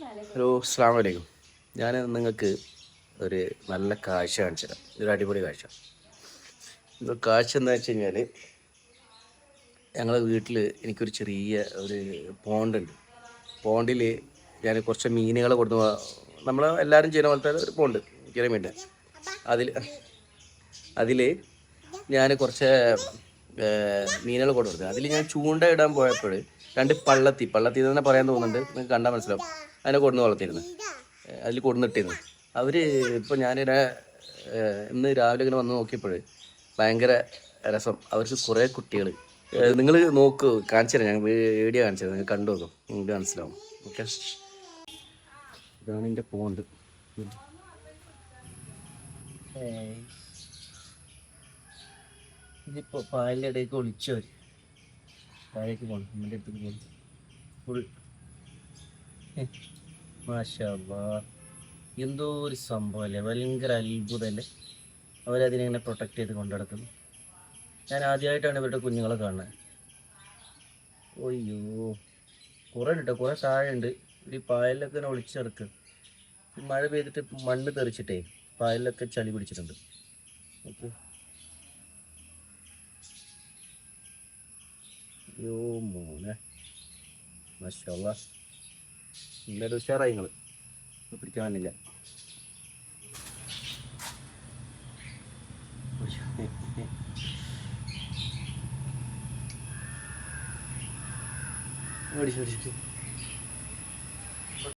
Hello, അസ്സലാമു അലൈക്കും. ഞാൻ നിങ്ങൾക്ക് ഒരു നല്ല കാഴ്ച കാണിച്ചു തരാം. ഒരു അടിപൊളി കാഴ്ച. ഇത് കാഴ്ച എന്താ വെച്ച് കഴിഞ്ഞാൽ, ഞങ്ങളുടെ വീട്ടിൽ എനിക്കൊരു ചെറിയ ഒരു പോണ്ടുണ്ട്. പോണ്ടിൽ ഞാൻ കുറച്ച് മീനുകളെ കൊടുത്തു. നമ്മൾ എല്ലാവരും ചെയ്യുന്ന പോലത്തെ ഒരു പോണ്ട്, ചെറിയ മീൻ. അതിൽ ഞാൻ കുറച്ച് മീനുകൾ കൊടുത്തു. അതിൽ ഞാൻ ചൂണ്ട ഇടാൻ പോയപ്പോൾ രണ്ട് പള്ളത്തി തന്നെ പറയാൻ തോന്നുന്നുണ്ട്, നിങ്ങൾക്ക് കണ്ടാൽ മനസ്സിലാവും. അതിനെ കൊടുന്ന് വളർത്തിയിരുന്നു, അതിൽ കൊടുന്നിട്ടിരുന്നു. അവർ ഇപ്പോൾ ഞാനിവിടെ ഇന്ന് രാവിലെ ഇങ്ങനെ വന്ന് നോക്കിയപ്പോൾ ഭയങ്കര രസം. അവർക്ക് കുറേ കുട്ടികൾ. നിങ്ങൾ നോക്കൂ, കാണിച്ചു തരാം. ഞാൻ വീഡിയോ കാണിച്ചു തരാം, നിങ്ങൾ കണ്ടു നോക്കും, നിങ്ങൾക്ക് മനസ്സിലാവും. ഓക്കെ, ഇതാണ് എൻ്റെ പോണ്ട്. ഇതിപ്പോൾ പാലിൻ്റെ ഇടയ്ക്ക് ഒളിച്ചവർ താഴേക്ക് പോകണം. നമ്മുടെ അടുത്തേക്ക് പോകും ഫുൾ. മാഷാ അല്ലാഹ്, എന്തോ ഒരു സംഭവമല്ലേ, ഭയങ്കര അത്ഭുതമല്ലേ. അവരതിനെ പ്രൊട്ടക്റ്റ് ചെയ്ത് കൊണ്ടു നടക്കുന്നു. ഞാൻ ആദ്യമായിട്ടാണ് ഇവരുടെ കുഞ്ഞുങ്ങളെ കാണുന്നത്. ഒയ്യോ, കുറേ ഉണ്ട് കേട്ടോ, കുറേ താഴെ ഉണ്ട്. ഈ പായലിലൊക്കെ തന്നെ ഒളിച്ചെടുക്കുക. ഈ മഴ പെയ്തിട്ട് മണ്ണ് തെറിച്ചിട്ടേ പായലിലൊക്കെ ചളി പിടിച്ചിട്ടുണ്ട്. ഓക്കെ, അയ്യോ മോനെ, മാഷാ അല്ലാഹ്, എല്ലാവരും ഉഷാറായി. നിങ്ങൾ പിടിക്കാൻ പറ്റില്ല. ഓടി